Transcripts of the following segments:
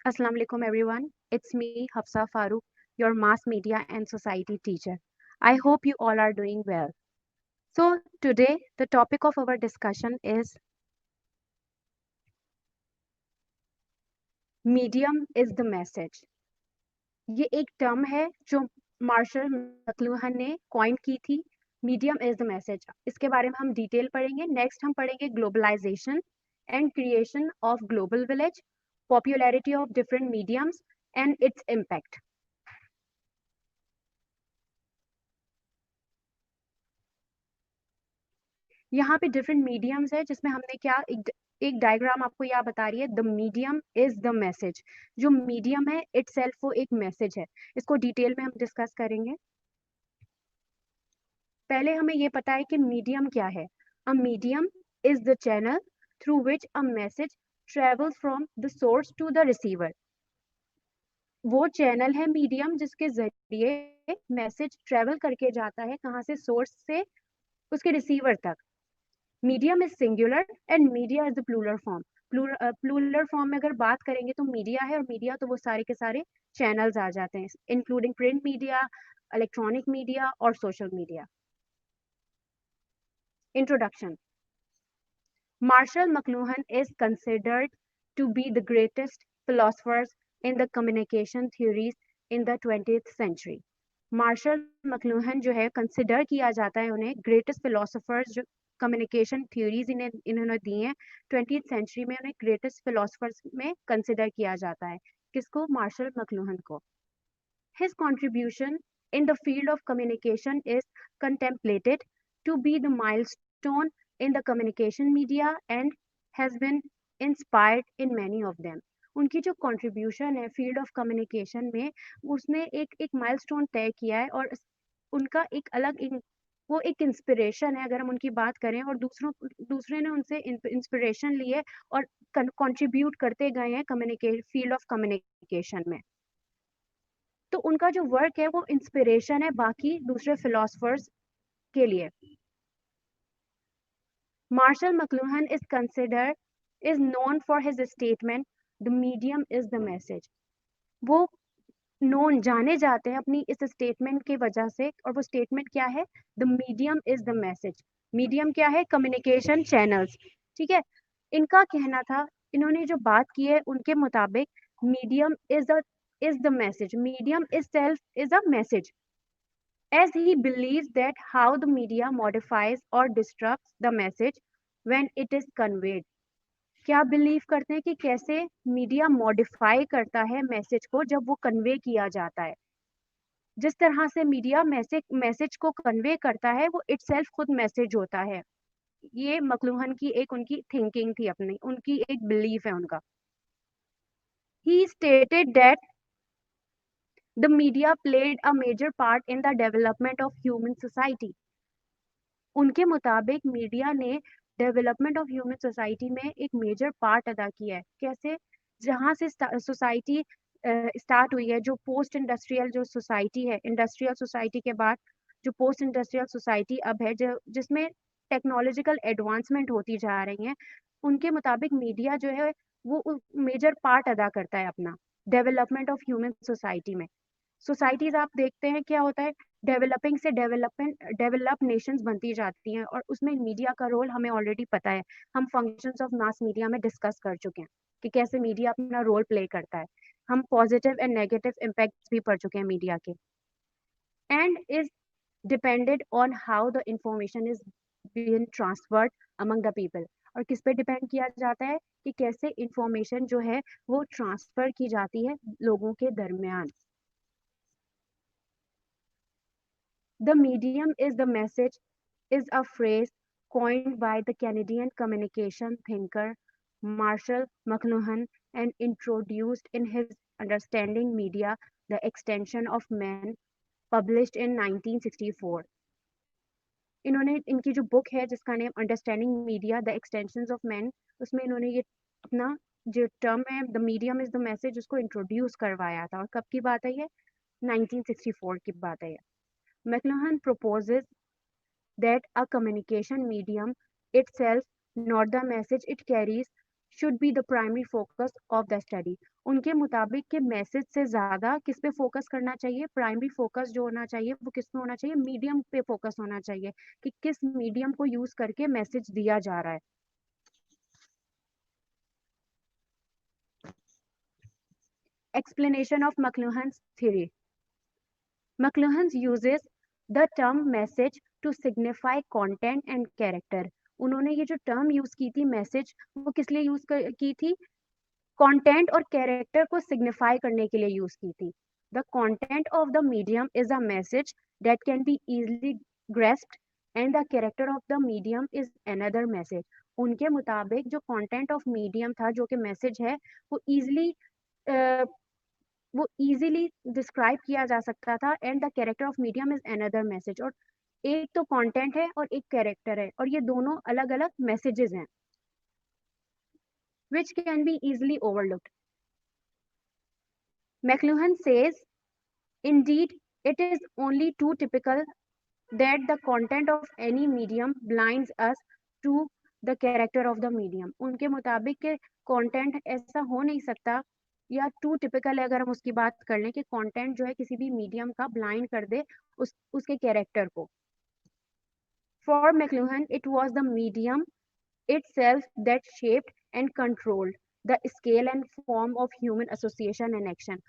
Assalamu alaikum everyone. It's me Hafsa Farooq, your mass media and society teacher. I hope you all are doing well. So today the topic of our discussion is medium is the message. ये एक term है जो martial मकलूहन ने coin की थी. Medium is the message. इसके बारे में हम डिटेल पढ़ेंगे. नेक्स्ट हम पढ़ेंगे globalisation and creation of global village, popularity of different mediums and its impact. यहाँ पे डिफरेंट मीडियम्स है जिसमें हमने क्या एक डायग्राम आपको यहाँ बता रही है. The medium is the message. जो मीडियम है इट सेल्फ वो एक मैसेज है. इसको डिटेल में हम डिस्कस करेंगे. पहले हमें ये पता है कि मीडियम क्या है. A medium is the channel through which a message travels from the source to the receiver. वो चैनल है मीडियम जिसके जरिए मैसेज ट्रेवल करके जाता है कहाँ से, सोर्स से उसके रिसीवर तक. Medium is singular and media is the plural form. Plural form में अगर बात करेंगे तो मीडिया है, और मीडिया तो वो सारे के सारे चैनल्स आ जाते हैं, including print media, electronic media और social media. Introduction. Marshall McLuhan is considered to be the greatest philosophers in the communication theories in the 20th century. Marshall McLuhan जो है कंसिडर किया जाता है उन्हें ग्रेटेस्ट फिलोसोफर्स जो कम्युनिकेशन थ्योरीज इन्होंने दी हैं 20th सेंचुरी में. उन्हें ग्रेटेस्ट फिलोसोफर्स में कंसिडर किया जाता है. किसको? मार्शल मकलूहन को. His contribution in the field of communication is contemplated to be the milestone in the communication media and has been inspired in many of them. उनकी जो कंट्रीब्यूशन है फील्ड ऑफ कम्युनिकेशन में, उसने एक माइलस्टोन तय किया है, और उनका एक वो एक इंस्पिरेशन है अगर हम उनकी बात करें, और दूसरे ने उनसे इंस्पिरेशन ली है और कंट्रीब्यूट करते गए हैं फील्ड ऑफ कम्युनिकेशन में. तो उनका जो वर्क है वो इंस्पिरेशन है बाकी दूसरे फिलोसफर्स के लिए. Marshall McLuhan is known for his statement the medium is the message. वो नोन जाने जाते हैं अपनी इस स्टेटमेंट की वजह से, और वो स्टेटमेंट क्या है? The medium is the message. Medium क्या है? Communication channels. ठीक है. इनका कहना था, इन्होंने जो बात की है उनके मुताबिक medium is the message. Medium itself is a message, as he believes that how the media modifies or disrupts the message when it is conveyed. क्या बिलीव करते हैं कि कैसे मीडिया मॉडिफाई करता है मैसेज को जब वो कन्वे किया जाता है. जिस तरह से मीडिया मैसेज को कन्वे करता है वो इटसेल्फ खुद मैसेज होता है. ये मकलूहन की एक उनकी थिंकिंग थी, अपनी उनकी एक बिलीफ है उनका. He stated that the media played a major part in the development of human society. उनके मुताबिक मीडिया ने डेवलपमेंट ऑफ ह्यूमन सोसाइटी में एक मेजर पार्ट अदा किया है. कैसे? जहाँ से सोसाइटी स्टार्ट हुई है, जो पोस्ट इंडस्ट्रियल जो सोसाइटी है, इंडस्ट्रियल सोसाइटी के बाद जो पोस्ट इंडस्ट्रियल सोसाइटी अब है, जो जिसमें टेक्नोलॉजिकल एडवांसमेंट होती जा रही है, उनके मुताबिक मीडिया जो है वो मेजर पार्ट अदा करता है अपना डेवलपमेंट ऑफ ह्यूमन सोसाइटी में. सोसाइटीज आप देखते हैं क्या होता है, डेवलपिंग से डेवलप नेशंस बनती जाती हैं, और उसमें मीडिया का रोल हमें ऑलरेडी पता है. हम फंक्शंस ऑफ मास मीडिया में डिस्कस कर चुके हैं कि कैसे मीडिया अपना रोल प्ले करता है. हम पॉजिटिव एंड नेगेटिव इम्पैक्ट्स भी पढ़ चुके हैं मीडिया के. And is depended on how the information is being transferred among the people. और किस पे डिपेंड किया जाता है कि कैसे इंफॉर्मेशन जो है वो ट्रांसफर की जाती है लोगों के दरमियान. The medium is the message is a phrase coined by the Canadian communication thinker Marshall McLuhan and introduced in his Understanding Media, the Extension of Man, published in 1964. इन्होंने इनकी जो बुक है जिसका name understanding media the extensions of man, उसमें इन्होंने ये अपना जो टर्म है the medium is the message उसको इंट्रोड्यूस करवाया था. और कब की बात है ये? 1964 की बात है ये. McLuhan proposes that a communication medium itself, not the message it carries, should be the primary focus of the study. उनके मुताबिक कि मैसेज से ज़्यादा किस पे फोकस करना चाहिए, प्राइमरी फोकस जो होना चाहिए वो किस पे होना चाहिए, मीडियम पे फोकस होना चाहिए कि किस मीडियम को यूज करके मैसेज दिया जा रहा है. Explanation of McLuhan's theory. McLuhan uses the term message to signify content and character. उन्होंने ये जो टर्म यूज की थी मैसेज, वो किस लिए यूज की थी, कंटेंट और कैरेक्टर को सिग्निफाई करने के लिए यूज की थी. The content of the medium is a message that can be easily grasped and the character of the medium is another message. उनके मुताबिक जो कंटेंट ऑफ मीडियम था जो कि मैसेज है वो इजीली डिस्क्राइब किया जा सकता था and the character of medium is another message. और एक तो कंटेंट है और एक कैरेक्टर है और ये दोनों अलग अलग मैसेजेस हैं which can be easily overlooked. McLuhan says, indeed, it is only too typical that the content of any medium blinds us to the character of the medium. उनके मुताबिक के कंटेंट ऐसा हो नहीं सकता या टू टिपिकल है, अगर हम उसकी बात कर लें कि कंटेंट जो है किसी भी मीडियम का ब्लाइंड कर दे उसके कैरेक्टर को. For McLuhan, it was the medium itself that shaped and controlled the scale and form of human association and action.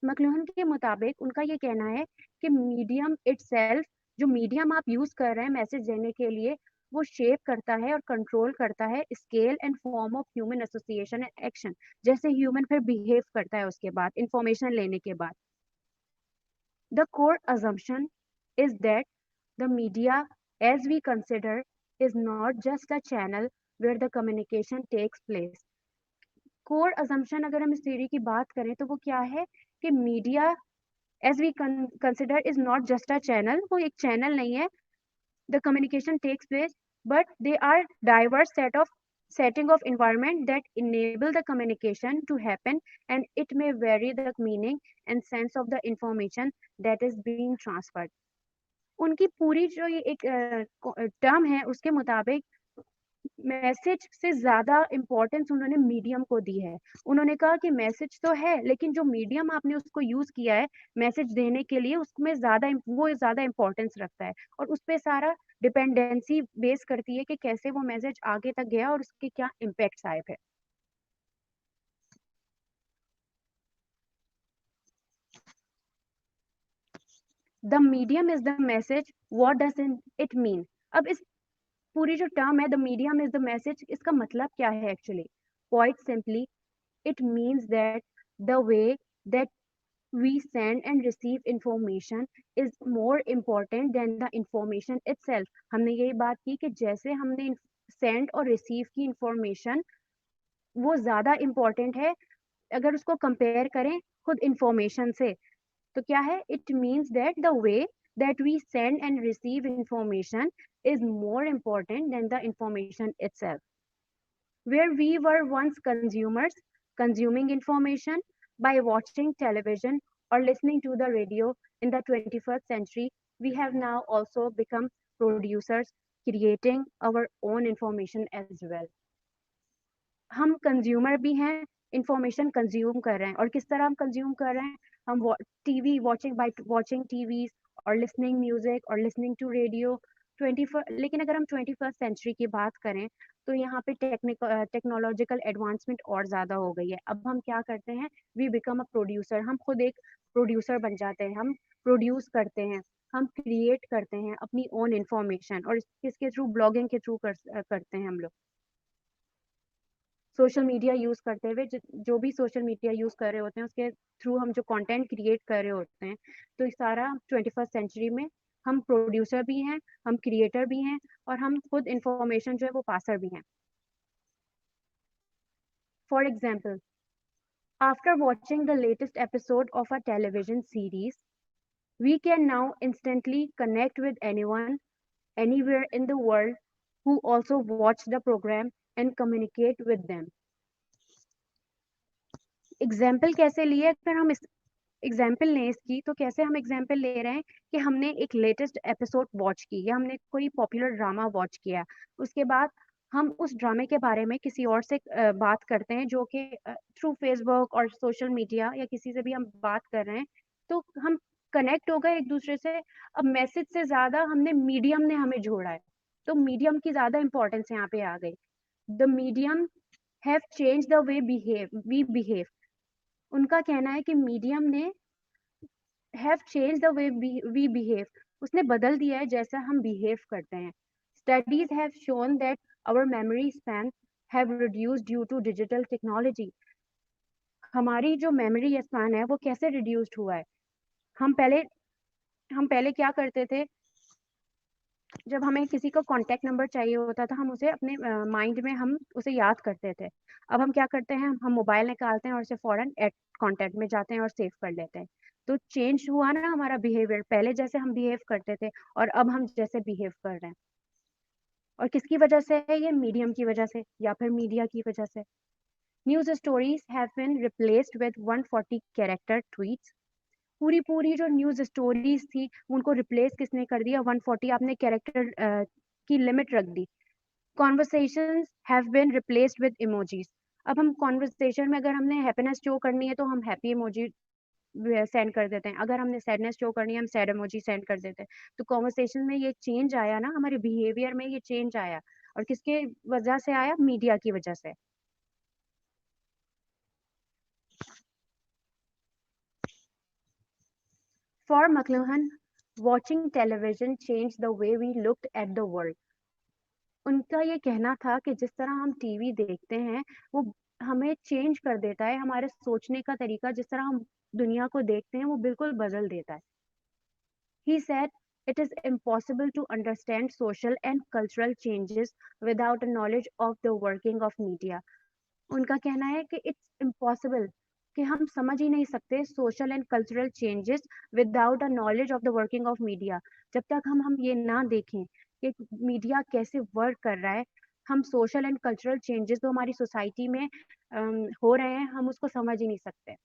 McLuhan के मुताबिक उनका ये कहना है कि मीडियम इटसेल्फ, जो मीडियम आप यूज कर रहे हैं मैसेज देने के लिए, वो शेप करता है और कंट्रोल करता है scale and form of human association and action. जैसे ह्यूमन फिर बिहेव करता है उसके बाद इंफॉर्मेशन लेने के बाद. The core assumption is that the media as we consider is not just a channel where the communication takes place. Core assumption अगर हम इस थ्योरी की बात करें तो वो क्या है कि media as we consider is not just a channel, वो एक चैनल नहीं है. The communication takes place, but they are diverse setting of environment that enable the communication to happen, and it may vary the meaning and sense of the information that is being transferred. उनकी पूरी जो ये एक term है उसके मुताबिक message से ज्यादा इंपॉर्टेंस उन्होंने मीडियम को दी है. उन्होंने कहा कि मैसेज तो है लेकिन जो मीडियम आपने उसको यूज किया है मैसेज देने के लिए उसमें ज्यादा इंपॉर्टेंस रखता है और उस पर सारा डिपेंडेंसी बेस करती है कि कैसे वो मैसेज आगे तक गया और उसके क्या इम्पैक्ट आए थे. The medium is the message, what does it mean. अब इस पूरी जो टर्म है the medium is the message, इसका मतलब क्या है actually. Quite simply it means that the way that we send and receive information is more important than the information itself. हमने यही बात की कि जैसे हमने सेंड और रिसीव की इंफॉर्मेशन वो ज्यादा इम्पोर्टेंट है अगर उसको कंपेयर करें खुद इंफॉर्मेशन से. तो क्या है, it means that the way that we send and receive information is more important than the information itself. Where we were once consumers, consuming information by watching television or listening to the radio in the 21st century, we have now also become producers, creating our own information as well. हम consumer भी हैं, information consume कर रहे हैं. और किस तरह हम कंज्यूम कर रहे हैं, हम TV watching by watching TV और लिसनिंग म्यूजिक और लिसनिंग टू रेडियो 21. लेकिन अगर हम 21st सेंचुरी की बात करें तो यहाँ पे टेक्नोलॉजिकल एडवांसमेंट और ज़्यादा हो गई है. अब हम क्या करते हैं, वी बिकम अ प्रोड्यूसर, हम खुद एक प्रोड्यूसर बन जाते हैं. हम प्रोड्यूस करते हैं, हम क्रिएट करते हैं अपनी ओन इंफॉर्मेशन और किसके थ्रू, ब्लॉगिंग के थ्रू करते हैं हम लोग. सोशल मीडिया यूज़ करते हुए जो भी सोशल मीडिया यूज़ कर रहे होते हैं उसके थ्रू हम जो कंटेंट क्रिएट कर रहे होते हैं. तो इस सारा 21st सेंचुरी में हम प्रोड्यूसर भी हैं, हम क्रिएटर भी हैं और हम खुद इंफॉर्मेशन जो है वो पासर भी हैं. For example, after watching the latest episode of a television series, we can now instantly connect with anyone anywhere in the world who also watch the program and communicate with them. Example कैसे लिए, अगर हम इस example लें इसकी तो कैसे हम एग्जाम्पल ले रहे हैं कि हमने एक लेटेस्ट एपिसोड वॉच की या हमने कोई पॉपुलर ड्रामा वॉच किया, उसके बाद हम उस ड्रामे के बारे में किसी और से बात करते हैं जो कि थ्रू फेसबुक और सोशल मीडिया या किसी से भी हम बात कर रहे हैं, तो हम कनेक्ट हो गए एक दूसरे से। अब मैसेज से ज़्यादा हमने मीडियम ने हमें जोड़ा है, तो मीडियम की ज़्यादा इम्पोर्टेंस यहाँ पे आ गई। The medium have change the way we behave. उनका कहना है कि मीडियम ने have change the way we behave, उसने बदल दिया है जैसा हम बिहेव करते हैं। Studies have shown that our memory span have reduced due to digital technology. हमारी जो मेमोरी स्पैन है वो कैसे रिड्यूस्ड हुआ है? हम पहले हम पहले क्या करते थे, जब हमें किसी का कॉन्टैक्ट नंबर चाहिए होता था हम उसे अपने माइंड में हम उसे याद करते थे। अब हम क्या करते हैं, हम मोबाइल निकालते हैं और उसे फ़ौरन ऐड कॉन्टैक्ट में जाते हैं और सेव कर लेते हैं। तो चेंज हुआ ना हमारा बिहेवियर, पहले जैसे हम बिहेव करते थे और अब हम जैसे बिहेव कर रहे हैं। और किसकी वजह से है ये? मीडियम की वजह से या फिर मीडिया की वजह से। News stories have been replaced with 140 character tweets. पूरी जो न्यूज़ स्टोरीज थी उनको रिप्लेस किसने कर दिया? 140 आपने कैरेक्टर की लिमिट रख दी। Conversations have been replaced with emojis. अब हम कॉन्वर्सेशन में अगर हमने हैप्पीनेस शो करनी है तो हम हैप्पी इमोजी सेंड कर देते हैं, अगर हमने सैडनेस शो करनी है हम सैड इमोजी सेंड कर देते हैं। तो कॉन्वर्सेशन में ये चेंज आया ना, हमारे बिहेवियर में ये चेंज आया। और किसके वजह से आया? मीडिया की वजह से। For McLuhan, watching television changed the way we looked at the world. उनका ये कहना था कि जिस तरह हम टीवी देखते हैं वो हमें चेंज कर देता है, हमारे सोचने का तरीका, जिस तरह हम दुनिया को देखते हैं वो बिल्कुल बदल देता है। He said it is impossible to understand social and cultural changes without a knowledge of the working of media. उनका कहना है कि इट्स इम्पॉसिबल, कि हम समझ ही नहीं सकते social and cultural changes without a knowledge of the working of media. जब तक हम ये ना देखें कि मीडिया कैसे वर्क कर रहा है, हम सोशल एंड कल्चरल चेंजेस जो हमारी सोसाइटी में हो रहे हैं हम उसको समझ ही नहीं सकते।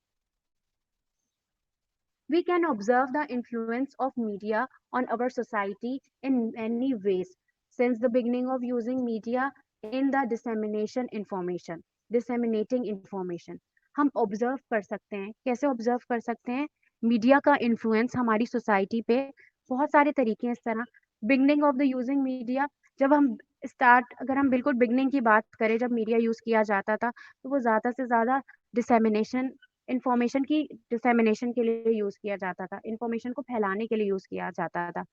We can observe the influence of media on our society in many ways since the beginning of using media in the disseminating information. हम ऑब्जर्व कर सकते हैं, कैसे ऑब्जर्व कर सकते हैं मीडिया का इन्फ्लुएंस हमारी सोसाइटी पे? बहुत सारे तरीके हैं इस तरह। Beginning of the using media, जब हम अगर हम बिल्कुल बिगनिंग की बात करें, जब मीडिया यूज किया जाता था तो वो ज्यादा से ज्यादा डिसेमिनेशन इंफॉर्मेशन की डिसेमिनेशन के लिए यूज किया जाता था, इंफॉर्मेशन को फैलाने के लिए यूज किया जाता था।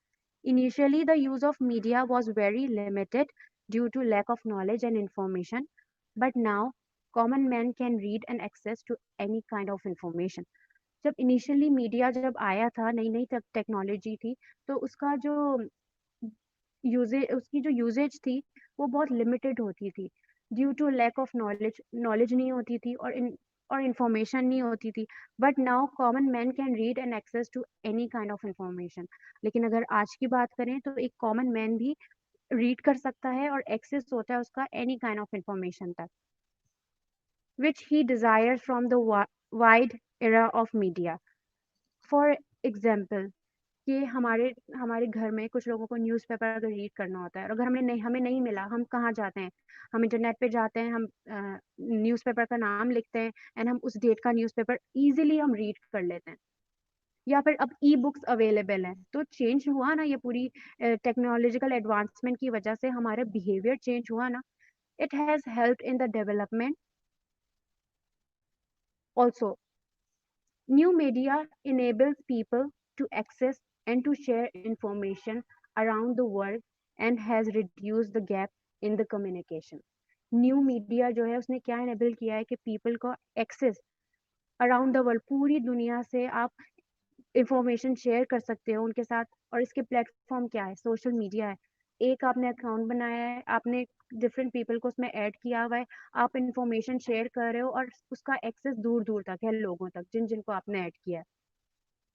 Initially the use of media was very limited due to lack of knowledge and information, but now common man can read and access to any kind of information. जब इनिशियली मीडिया जब आया था, नई नई technology थी, तो उसकी जो यूजेज थी वो बहुत लिमिटेड होती थी due to lack of knowledge. Knowledge नहीं होती थी और इंफॉर्मेशन नहीं होती थी। But now common man can read and access to any kind of information. लेकिन अगर आज की बात करें तो एक कॉमन मैन भी रीड कर सकता है और एक्सेस होता है उसका एनी काइंड ऑफ इंफॉर्मेशन तक, which he desires from the wide era of media. For example, कि हमारे हमारे घर में कुछ लोगों को न्यूज़पेपर अगर रीड करना होता है और अगर हमें नहीं मिला, हम कहाँ जाते हैं? हम इंटरनेट पे जाते हैं, हम न्यूज़पेपर का नाम लिखते हैं एंड हम उस डेट का न्यूज़पेपर इजीली हम रीड कर लेते हैं। या फिर अब ई बुक्स अवेलेबल हैं, तो चेंज हुआ ना, ये पूरी टेक्नोलॉजिकल एडवांसमेंट की वजह से हमारा बिहेवियर चेंज हुआ ना। It has helped in the development also. New media enables people to access and to share information around the world and has reduced the gap in the communication. New media जो है उसने क्या enable किया है कि people को access around the world, पूरी दुनिया से आप इंफॉर्मेशन शेयर कर सकते हो उनके साथ। और इसके प्लेटफॉर्म क्या है? सोशल मीडिया है। एक आपने अकाउंट बनाया है, आपने डिफरेंट पीपल को उसमें ऐड किया हुआ है, आप इंफॉर्मेशन शेयर कर रहे हो और उसका एक्सेस दूर दूर तक है, लोगों तक जिन जिनको आपने ऐड किया है।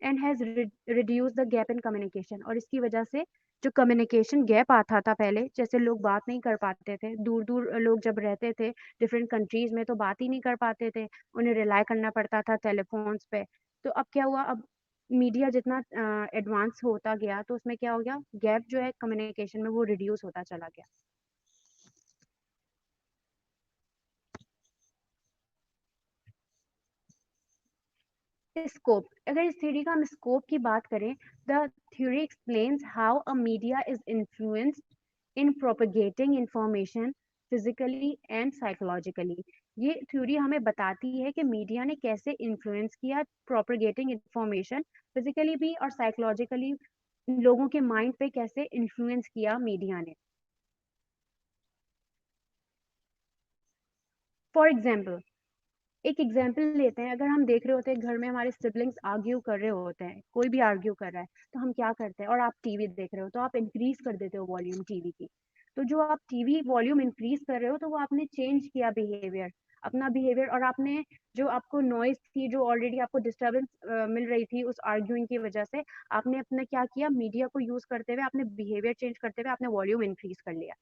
And has reduce the gap in communication, और इसकी वजह से जो कम्युनिकेशन गैप आता था पहले, जैसे लोग बात नहीं कर पाते थे, दूर दूर लोग जब रहते थे डिफरेंट कंट्रीज में तो बात ही नहीं कर पाते थे, उन्हें रिलाई करना पड़ता था टेलीफोन्स पे। तो अब क्या हुआ, अब मीडिया जितना एडवांस होता गया तो उसमें क्या हो गया, गैप जो है कम्युनिकेशन में वो रिड्यूस होता चला गया। स्कोप, अगर इस थ्योरी का हम स्कोप की बात करें, the theory explains how a media is influenced in propagating information physically and psychologically. ये थ्योरी हमें बताती है कि मीडिया ने कैसे इन्फ्लुएंस किया प्रोपगेटिंग इंफॉर्मेशन, फिजिकली भी और साइकोलॉजिकली लोगों के माइंड पे कैसे इन्फ्लुएंस किया मीडिया ने। फॉर एग्जाम्पल, एक एग्जाम्पल लेते हैं, अगर हम देख रहे होते हैं घर में हमारे सिबलिंग्स आर्ग्यू कर रहे होते हैं, कोई भी आर्ग्यू कर रहा है, तो हम क्या करते हैं, और आप टीवी देख रहे हो तो आप इंक्रीज कर देते हो वॉल्यूम टीवी की। तो जो आप टीवी वॉल्यूम इंक्रीज कर रहे हो तो वो आपने चेंज किया बिहेवियर, अपना बिहेवियर, और आपने जो आपको नॉइज थी, जो ऑलरेडी आपको डिस्टर्बेंस मिल रही थी उस आर्ग्यूइंग की वजह से, आपने अपना क्या किया, मीडिया को यूज करते हुए आपने बिहेवियर चेंज करते हुए आपने वॉल्यूम इंक्रीज कर लिया।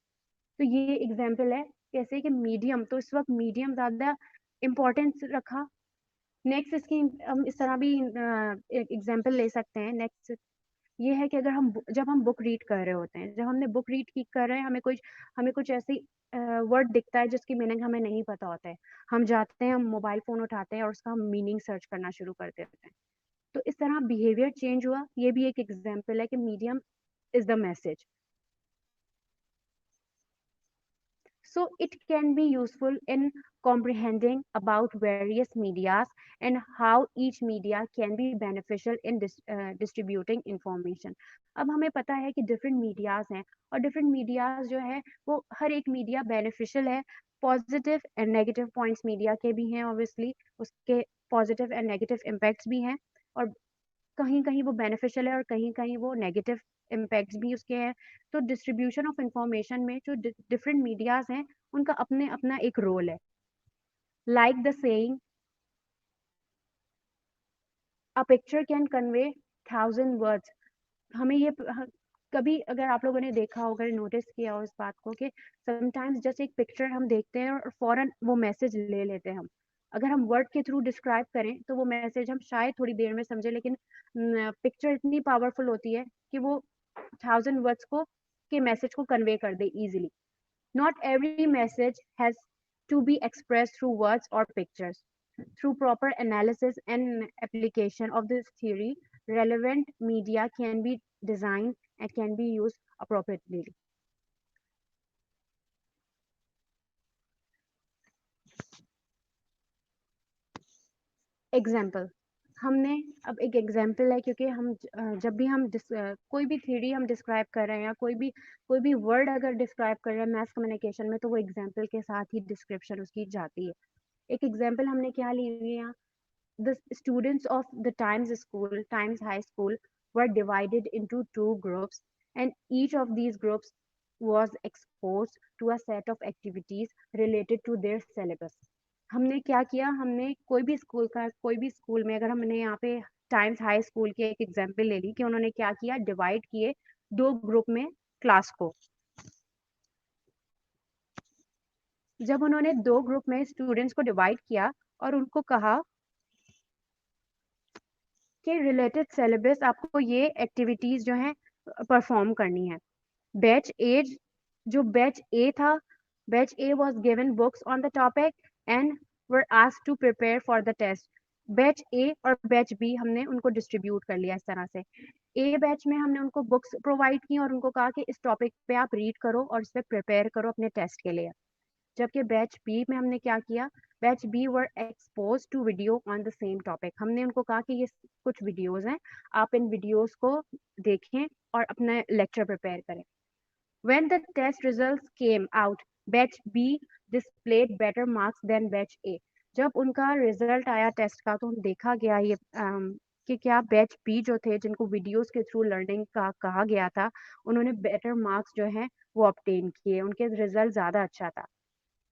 तो ये एग्जाम्पल है कैसे कि मीडियम, तो इस वक्त मीडियम ज्यादा इम्पोर्टेंस रखा। नेक्स्ट इसकी हम इस तरह भी एग्जाम्पल ले सकते हैं। नेक्स्ट ये है कि अगर जब हम बुक रीड कर रहे होते हैं, जब हमने बुक रीड की कर रहे हैं, हमें कुछ ऐसी वर्ड दिखता है जिसकी मीनिंग हमें नहीं पता होता है, हम जाते हैं, हम मोबाइल फोन उठाते हैं और उसका हम मीनिंग सर्च करना शुरू कर देते हैं। तो इस तरह बिहेवियर चेंज हुआ, ये भी एक एग्जाम्पल है कि medium is the message. So it can be useful in comprehending about various medias and how each media can be beneficial in distributing information. अब हमें पता है कि डिफरेंट मीडियाज हैं, और डिफरेंट मीडियाज जो है वो हर एक मीडिया बेनिफिशियल है। Positive and negative points media के भी हैं, ऑब्वियसली उसके पॉजिटिव एंड नेगेटिव इम्पैक्ट्स भी हैं, और कहीं कहीं वो बेनिफिशियल है और कहीं कहीं वो नेगेटिव इम्पैक्ट्स भी उसके हैं। तो डिस्ट्रीब्यूशन ऑफ इंफॉर्मेशन में जो डिफरेंट मीडियाज हैं उनका अपने अपना एक रोल है। Like the saying, a picture can convey 1000 words. हमें ये कभी अगर आप लोगों ने देखा हो, अगर नोटिस किया हो इस बात को, कि समटाइम्स जैसे एक पिक्चर हम देखते हैं और फौरन वो मैसेज ले लेते हैं हम, अगर हम वर्ड के थ्रू डिस्क्राइब करें तो वो मैसेज हम शायद थोड़ी देर में समझे, लेकिन पिक्चर इतनी पावरफुल होती है कि वो 1000 वर्ड्स को के मैसेज को कन्वे कर दे easily. Not every message has to be expressed through words or pictures. Through proper analysis and application of this theory, relevant media can be designed and can be used appropriately. Example, हमने अब एक example है, क्योंकि जब भी कोई भी theory हम डिस्क्राइब कर रहे हैं या कोई भी वर्ड अगर डिस्क्राइब कर रहे हैं मैथ कम्युनिकेशन में, तो वो एग्जाम्पल के साथ ही डिस्क्रिप्शन उसकी जाती है। एक एग्जाम्पल हमने क्या ली हुई है यहाँ, the students of the Times High School were divided into two groups, and each of these groups was exposed to a set of activities related to their syllabus. हमने क्या किया, हमने कोई भी स्कूल में, अगर हमने यहाँ पे टाइम्स हाई स्कूल की एक एग्जाम्पल ले ली, कि उन्होंने क्या किया, डिवाइड किए दो ग्रुप में क्लास को। जब उन्होंने दो ग्रुप में स्टूडेंट्स को डिवाइड किया और उनको कहा कि रिलेटेड सिलेबस आपको ये एक्टिविटीज जो हैं परफॉर्म करनी है। बैच ए जो बैच ए था, batch A was given books on the topic and were asked to prepare for the test. Batch A और बैच बी हमने उनको डिस्ट्रीब्यूट कर लिया इस तरह से। ए बैच में हमने उनको बुक्स प्रोवाइड की और उनको कहा कि इस टॉपिक पे आप रीड करो और इस पे प्रिपेयर करो अपने टेस्ट के लिए। जबकि बैच बी में हमने क्या किया, batch B were expose to video on the same topic. हमने उनको कहा कि ये कुछ वीडियोस हैं, आप इन वीडियोस को देखें और अपना लेक्चर प्रिपेयर करें। When the test results came out, batch B displayed better marks than batch A. जब उनका रिजल्ट आया टेस्ट का, तो देखा गया ये कि क्या बैच बी जो थे, जिनको वीडियोस के थ्रू लर्निंग का कहा गया था, उन्होंने बेटर मार्क्स जो हैं वो ऑब्टेन किए, उनके रिजल्ट ज़्यादा अच्छा था।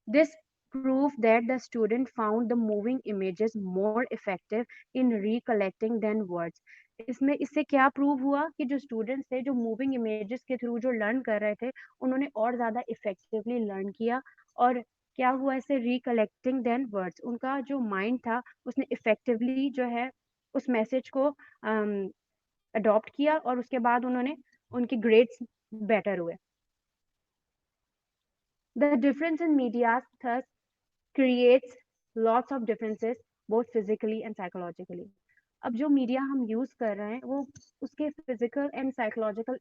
This proved that the student found the moving images more effective in recollecting than words. इससे क्या प्रूव हुआ कि जो स्टूडेंट्स थे, जो मूविंग इमेजेस के थ्रू जो लर्न कर रहे थे, उन्होंने और ज़्यादा इफेक्टिवली लर्न किया। और क्या हुआ इससे, रिकलेक्टिंग देन वर्ड्स, उनका जो माइंड था उसने इफेक्टिवली जो है उस मैसेज को अडॉप्ट किया, और उसके बाद उनके ग्रेड्स बेटर हुए। The difference in media thus creates lots of differences both physically and psychologically. अब जो मीडिया हम यूज़ कर रहे हैं वो उसके फिजिकल एंड साइकोलॉजिकल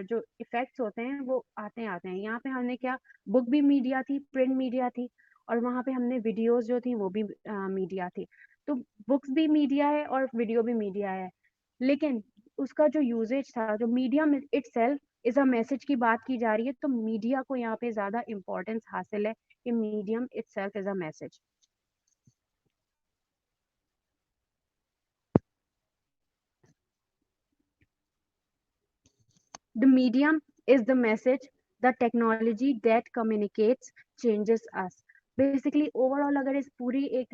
जो इफेक्ट्स होते हैं वो आते हैं। यहाँ पे हमने क्या, बुक भी मीडिया थी, प्रिंट मीडिया थी, और वहाँ पे हमने वीडियोस जो थी वो भी मीडिया थी। तो बुक्स भी मीडिया है और वीडियो भी मीडिया है, लेकिन उसका जो यूजेज था, जो medium itself is a message की बात की जा रही है, तो मीडिया को यहाँ पे ज्यादा इम्पोर्टेंस हासिल है कि medium itself is a message. The medium is the message, the technology that communicates changes us. Basically overall अगर इस पूरी एक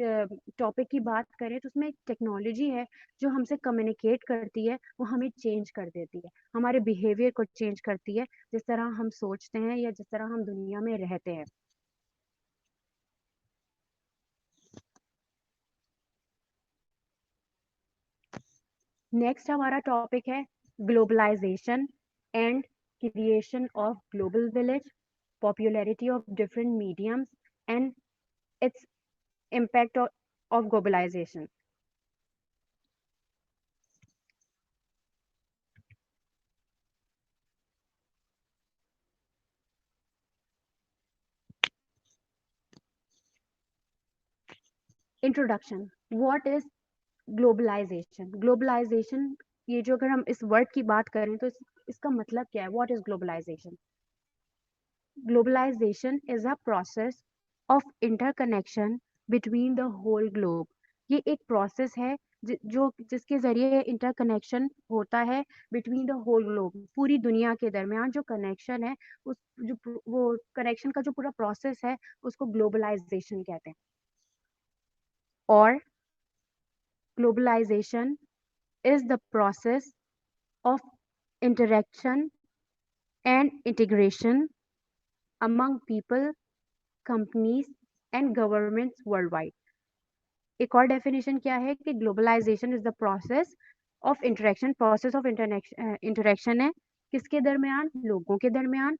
टॉपिक की बात करें तो उसमें एक टेक्नोलॉजी है जो हमसे कम्युनिकेट करती है, वो हमें चेंज कर देती है, हमारे बिहेवियर को चेंज करती है, जिस तरह हम सोचते हैं या जिस तरह हम दुनिया में रहते हैं। नेक्स्ट हमारा टॉपिक है globalisation and creation of global village, popularity of different mediums and its impact of globalization. Introduction. What is globalization? Globalization, ये जो अगर हम इस वर्ड की बात करें तो इसका मतलब क्या है? What is globalization? Globalization is a process of interconnection between the whole globe. ये एक प्रोसेस है जो जिसके जरिए इंटरकनेक्शन होता है बिटवीन द होल ग्लोब, पूरी दुनिया के दरमियान जो कनेक्शन है, उस वो कनेक्शन का जो पूरा प्रोसेस है उसको ग्लोबलाइजेशन कहते हैं। और globalisation is the process of interaction and integration among people, companies and governments worldwide. एक और डेफिनेशन क्या है कि globalisation is the process of interaction, process of interaction है किसके दरमियान? लोगों के दरमियान,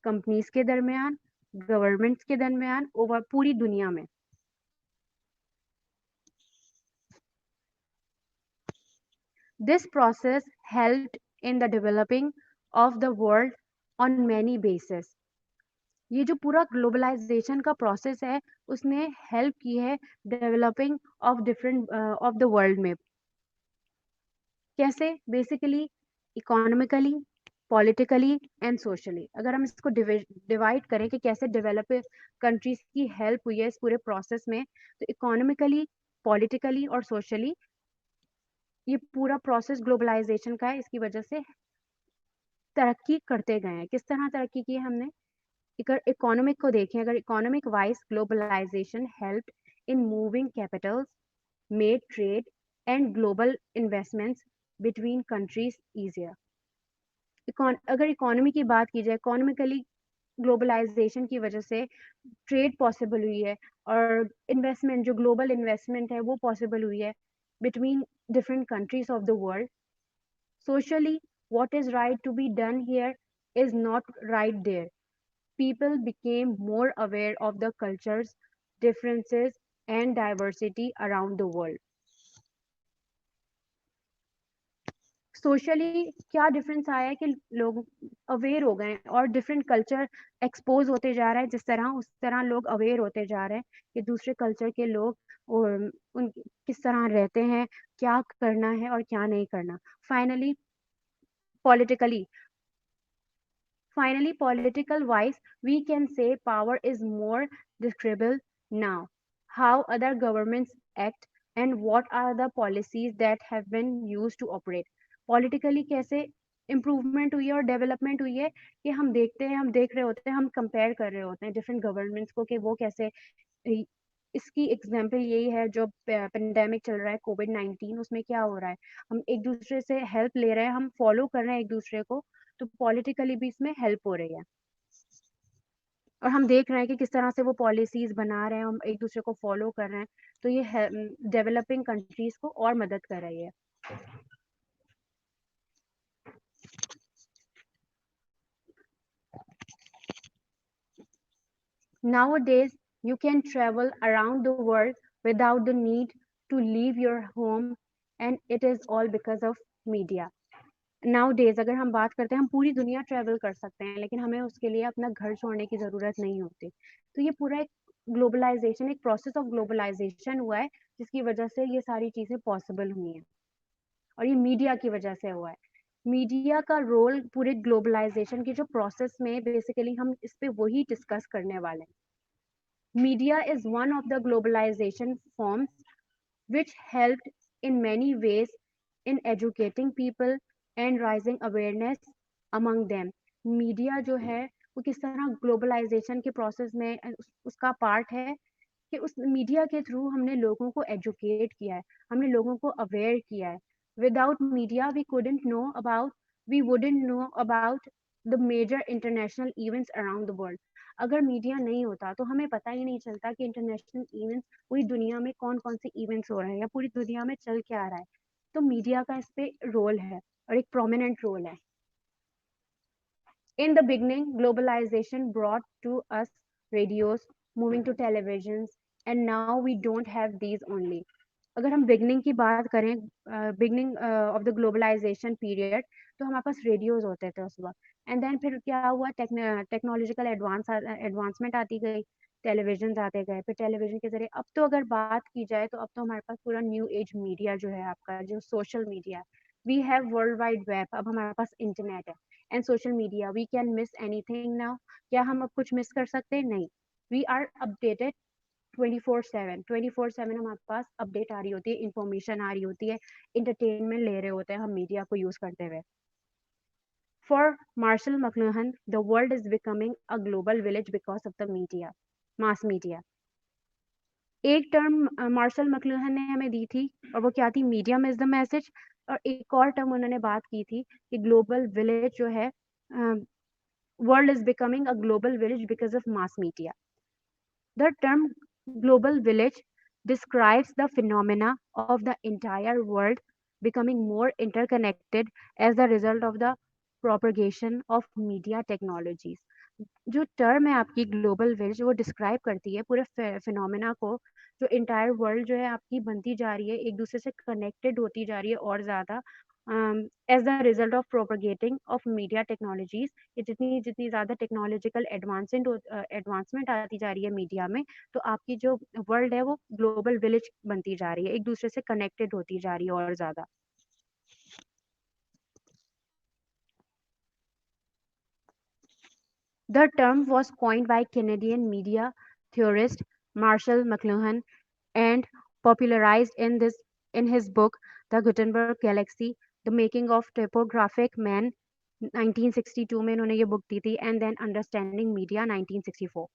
कंपनीज के दरमियान, गवर्नमेंट्स के दरमियान, ओवर पूरी दुनिया में। This process helped in the developing of the world on many bases. ये जो पूरा ग्लोबलाइजेशन का प्रोसेस है उसने हेल्प की है developing of different of the world में। कैसे? Basically economically, politically and socially. अगर हम इसको डिवाइड करें कि कैसे डेवलप कंट्रीज की हेल्प हुई है इस पूरे प्रोसेस में, तो इकोनॉमिकली, पॉलिटिकली और सोशली ये पूरा प्रोसेस ग्लोबलाइजेशन का है। इसकी वजह से तरक्की करते गए हैं। किस तरह तरक्की की है हमने? अगर इकोनॉमिक को देखें, अगर economic wise globalisation help in moving capitals, made trade and global investments between countries easier. अगर इकोनॉमी की बात की जाए, इकोनॉमिकली ग्लोबलाइजेशन की वजह से ट्रेड पॉसिबल हुई है और इन्वेस्टमेंट, जो ग्लोबल इन्वेस्टमेंट है वो पॉसिबल हुई है between different countries of the world. Socially, what is right to be done here is not right there. People became more aware of the cultures, differences, and diversity around the world. Socially क्या difference आया है कि लोग aware हो गए हैं और different culture expose होते जा रहा है, जिस तरह उस तरह लोग अवेयर होते जा रहे हैं कि दूसरे कल्चर के लोग उन किस तरह रहते हैं, क्या करना है और क्या नहीं करना। Finally politically Finally, political wise, we can say power is more describable now. How other governments act and what are the policies that have been used to operate. Politically कैसे इम्प्रूवमेंट हुई है और डेवलपमेंट हुई है कि हम देखते हैं, हम देख रहे होते हैं, हम कंपेयर कर रहे होते हैं डिफरेंट गवर्नमेंट्स को कि वो कैसे। इसकी एग्जाम्पल यही है जो पेंडेमिक चल रहा है कोविड-19, उसमें क्या हो रहा है, हम एक दूसरे से हेल्प ले रहे हैं, हम फॉलो कर रहे हैं एक दूसरे को, तो पॉलिटिकली भी इसमें हेल्प हो रही है। और हम देख रहे हैं कि किस तरह से वो पॉलिसीज बना रहे हैं, हम एक दूसरे को फॉलो कर रहे हैं, तो ये डेवलपिंग कंट्रीज को और मदद कर रही है। Nowadays, you can travel around the world without the need to leave your home and it is all because of media. Now days अगर हम बात करते हैं, हम पूरी दुनिया ट्रैवल कर सकते हैं, लेकिन हमें उसके लिए अपना घर छोड़ने की ज़रूरत नहीं होती। तो ये पूरा एक ग्लोबलाइजेशन, एक प्रोसेस ऑफ ग्लोबलाइजेशन हुआ है, जिसकी वजह से ये सारी चीज़ें पॉसिबल हुई हैं, और ये मीडिया की वजह से हुआ है। मीडिया का रोल पूरे ग्लोबलाइजेशन की जो प्रोसेस में, बेसिकली हम इस पे वही डिस्कस करने वाले हैं। Media is one of the globalisation forms which helped in many ways in educating people and raising awareness among them। Media जो है वो किस तरह ग्लोबलाइजेशन के प्रोसेस में उसका पार्ट है, कि उस मीडिया के थ्रू हमने लोगों को एजुकेट किया है, हमने लोगों को अवेयर किया है। Without media we wouldn't know about the major international events around the world. अगर मीडिया नहीं होता तो हमें पता ही नहीं चलता कि इंटरनेशनल इवेंट्स, पूरी दुनिया में कौन कौन से इवेंट्स हो रहे हैं या पूरी दुनिया में चल क्या रहा है। तो मीडिया का इस पे रोल है, और एक प्रोमिनेंट रोल है। In the beginning, globalization brought to us radios, moving to televisions, and now we don't have these only. अगर हम बिगनिंग की बात करें, beginning of the globalisation period, तो हमारे पास रेडियोज होते थे उस वक्त। एंड देन फिर क्या हुआ, टेक्नोलॉजिकल एडवांसमेंट आती गई, टेलीविजन आते गए, फिर टेलीविजन के जरिए अब तो अगर बात की जाए तो अब तो हमारे पास पूरा न्यू एज मीडिया जो है, आपका जो social media, we have world wide web, अब हमारे पास इंटरनेट है and social media. We can miss anything now. क्या हम अब कुछ मिस कर सकते हैं? नहीं। वी आर अपडेटेड 24/7 हमारे पास अपडेट आ रही होती है, इंफॉर्मेशन आ रही होती है, इंटरटेनमेंट ले रहे होते हैं हम मीडिया को यूज करते हुए। For Marshall McLuhan, the world is becoming a global village because of the media, mass media. एक टर्म मार्शल मकलुहन ने हमें दी थी, और वो क्या थी? Medium is the message. और एक और टर्म उन्होंने बात की थी कि ग्लोबल विलेज जो है, world is becoming a global village because of mass media. The term global village describes the phenomena of the entire world becoming more interconnected as a result of the propagation of media technologies। जो term है आपकी global village, वो describe करती है पूरे phenomena को, जो entire world जो है आपकी बनती जा रही है, एक दूसरे से कनेक्टेड होती जा रही है और ज़्यादा, as the result of propagating of media technologies. ये जितनी जितनी ज़्यादा टेक्नोलॉजिकल एडवांसमेंट आती जा रही है मीडिया में, तो आपकी जो वर्ल्ड है वो ग्लोबल विलेज बनती जा रही है, एक दूसरे से कनेक्टेड होती जा रही है और ज़्यादा। The term was coined by Canadian media theorist Marshall McLuhan and popularized in his book The Gutenberg Galaxy: The Making of Typographic Man 1962 में इन्होंने ये बुक दी थी, and then Understanding Media 1964।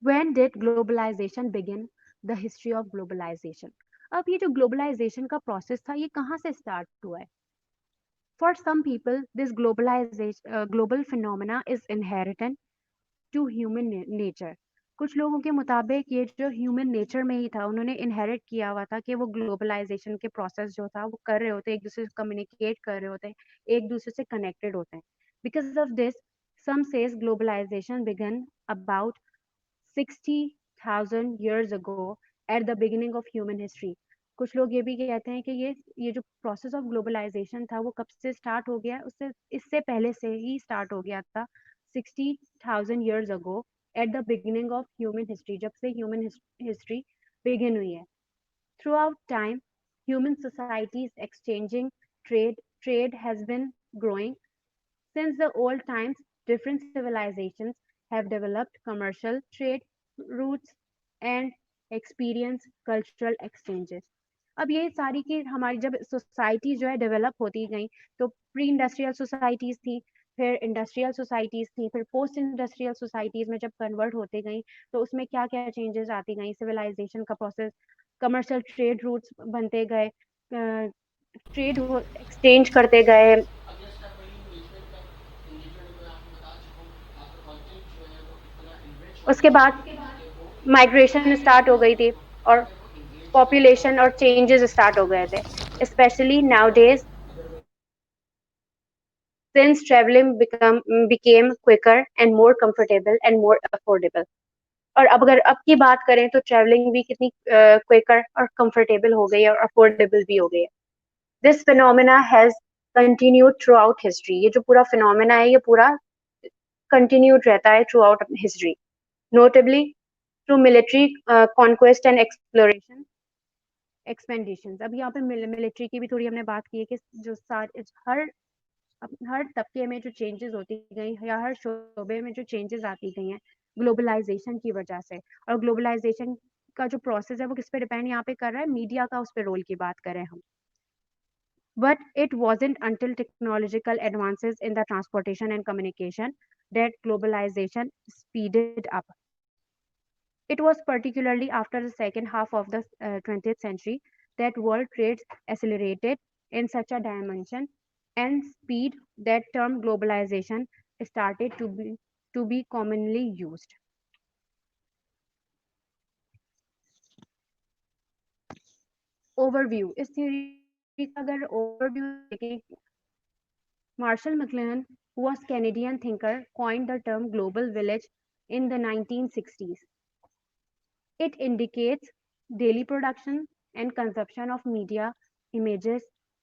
When did globalization begin? The history of globalization। अब ये जो globalisation का process था, ये कहाँ से स्टार्ट हुआ है? For some people, this global phenomena is inherent to human nature। कुछ लोगों के मुताबिक ये जो ह्यूमन नेचर में ही था, उन्होंने इनहेरिट किया हुआ था कि वो ग्लोबलाइजेशन के प्रोसेस जो था वो कर रहे होते, एक दूसरे से कम्युनिकेट कर रहे होते हैं, एक दूसरे से कनेक्टेड होते हैं। Because of this, some says globalization began about 60,000 years ago at the beginning of human history। कुछ लोग ये भी कहते हैं कि ये जो प्रोसेस ऑफ ग्लोबलाइजेशन था वो कब से स्टार्ट हो गया, उससे इससे पहले से ही स्टार्ट हो गया था, 60,000 years ago at the beginning of human history, जब से human history begin हुई है। Throughout time, human societies exchanging trade has been growing। Since the old times, different civilizations have developed commercial trade routes and experience cultural exchanges। अब ये सारी की हमारी जब सोसाइटी जो है डेवलप होती गई, तो प्री इंडस्ट्रियल सोसाइटीज थी, फिर इंडस्ट्रियल सोसाइटीज थी, फिर पोस्ट इंडस्ट्रियल सोसाइटीज में जब कन्वर्ट होते गई, तो उसमें क्या क्या चेंजेस आती गई, सिविलाइजेशन का प्रोसेस, कमर्शियल ट्रेड रूट्स बनते गए, ट्रेड एक्सचेंज करते गए। उसके बाद माइग्रेशन स्टार्ट हो गई थी, और पॉपुलेशन और चेंजेस स्टार्ट हो गए थे, specially now days. since became quicker and more comfortable and more affordable. और अब अगर अब की बात करें तो ट्रैवलिंग भी कितनी क्विकर और कंफर्टेबल हो गई है और अफोर्डेबल भी हो गई है. This phenomena has continued through out history. ये जो पूरा फिनोमेना है ये पूरा कंटिन्यूड रहता है throughout history, notably through military conquest and exploration expeditions. अब यहाँ पे मिलिट्री की भी थोड़ी हमने बात की है कि जो हर तबके में जो चेंजेस होती गई या हर शोबे में जो चेंजेस आती गई हैं ग्लोबलाइजेशन की वजह से. और ग्लोबलाइजेशन का जो प्रोसेस है वो किस पे डिपेंड यहाँ पे कर रहा है, मीडिया का उस पे रोल की बात करें हम. But it wasn't until technological advances in the transportation and communication that globalization speeded up. It was particularly after the second half of the 20th century that world trade accelerated in such a dimension and speed that term globalization started to be commonly used. Overview. इस theory का अगर overview देखें, Marshall McLuhan, who was Canadian thinker, coined the term global village in the 1960s. It indicates daily production and consumption of media, images,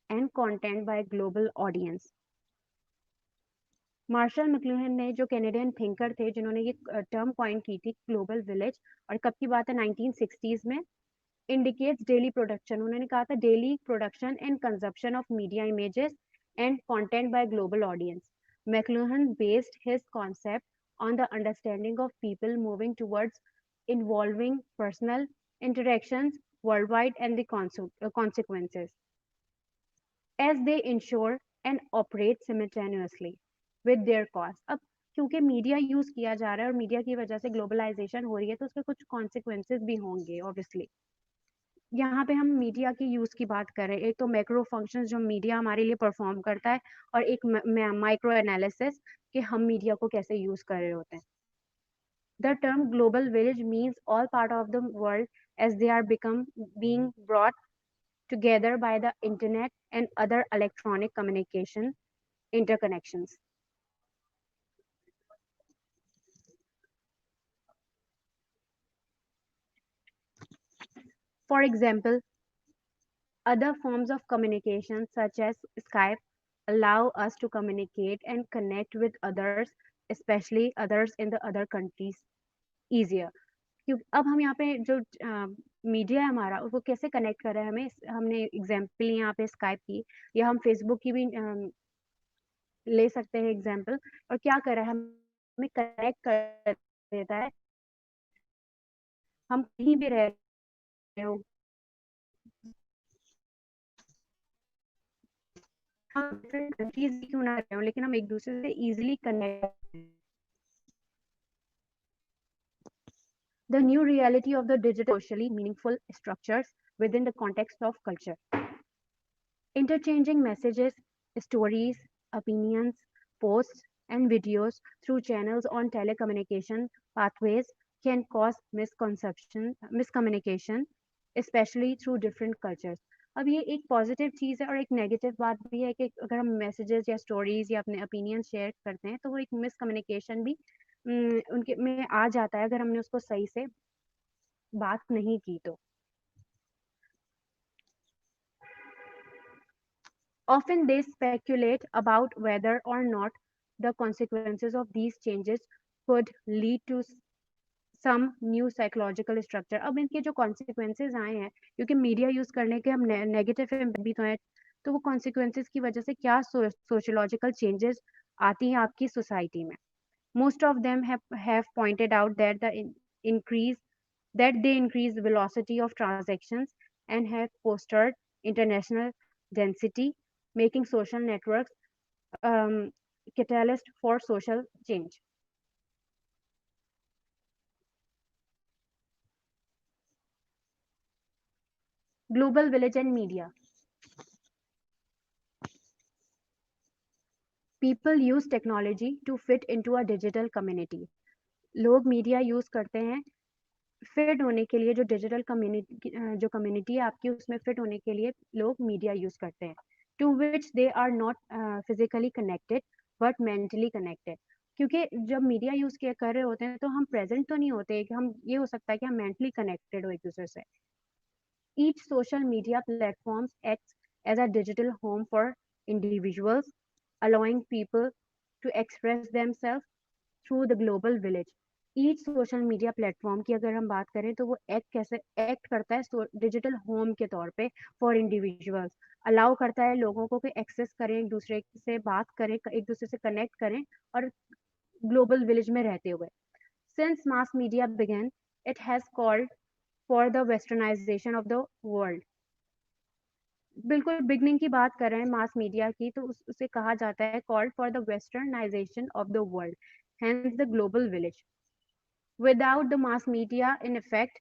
and content by a global audience. Marshall McLuhan ने जो Canadian thinker थे जिन्होंने ये term coin की थी global village, और कब की बात है 1960s में, indicates daily production. उन्होंने कहा था daily production and consumption of media images and content by global audience. McLuhan based his concept on the understanding of people moving towards involving personal interactions worldwide and the consequences as they ensure and operate simultaneously with their cause. अब क्योंकि media use किया जा रहा है और media की वजह से ग्लोबलाइजेशन हो रही है तो उसके कुछ कॉन्सिक्वेंसेज भी होंगे ऑब्वियसली. यहाँ पे हम मीडिया की यूज की बात कर रहे हैं. एक तो मैक्रो फंक्शंस जो मीडिया हमारे लिए परफॉर्म करता है, और एक माइक्रो एनालिसिस कि हम मीडिया को कैसे यूज कर रहे होते हैं. The term global village means all part of the world as they are being brought together by the internet and other electronic communication interconnections. For example, other forms of communication such as Skype allow us to communicate and connect with others, especially others in the other countries, easier. क्योंकि अब हम यहाँ पे जो media है हमारा वो कैसे कनेक्ट कर रहा है हमें, हमने एग्जाम्पल यहाँ पे स्काइप की, या हम फेसबुक की भी ले सकते हैं एग्जाम्पल. और क्या कर रहा है, हमें कनेक्ट कर देता है, हम कहीं भी रह रहे हो, हम डिफरेंट कंट्रीज क्यों ना रहे हो, लेकिन हम एक दूसरे से easily connect. The new reality of the digital socially meaningful structures within the context of culture. Interchanging messages, stories, opinions, posts, and videos through channels on telecommunication pathways can cause miscommunication, especially through different cultures. अब ये एक positive चीज़ है और एक negative बात भी है कि अगर हम मैसेजेस या स्टोरीज या अपने ओपिनियन शेयर करते हैं तो वो एक मिसकम्युनिकेशन भी उनके में आ जाता है अगर हमने उसको सही से बात नहीं की तो. Often they speculate about whether or not the consequences of these changes could lead to some new psychological structure. अब इनके जो consequences आए हैं क्योंकि मीडिया यूज करने के हम नेगेटिव इम्पैक्ट भी तो है, तो वो consequences की वजह से क्या सोशोलॉजिकल चेंजेस आती हैं आपकी सोसाइटी में. Most of them have pointed out that increase they increase the velocity of transactions and have fostered international density, making social networks catalyst for social change. Global village and media. People use technology to fit into a digital community. लोग media use करते हैं fit होने के लिए, जो digital community जो community है आपकी उसमें फिट होने के लिए लोग मीडिया यूज करते हैं. to which they are not physically connected but mentally connected. क्योंकि जब मीडिया यूज किया कर रहे होते हैं तो हम प्रेजेंट तो नहीं होते कि हम ये हो सकता है कि हम मेंटली कनेक्टेड हो एक दूसरे से. Each social media platform acts as a digital home for individuals, allowing people to express themselves through the global village. Each social media platform की अगर हम बात करें तो वो एक्ट करता है डिजिटल होम के तौर पे फॉर इंडिविजुअल्स. अलाउ करता है लोगों को कि एक्सेस करें, एक दूसरे से बात करें, एक दूसरे से कनेक्ट करें और ग्लोबल विलेज में रहते हुए. Since mass media began, it has called for the westernisation of the world. बिल्कुल बिगनिंग की बात कर रहे हैं मास मीडिया की, तो उसे कहा जाता है called for the westernisation of the world, hence the global village. Without the mass media in effect,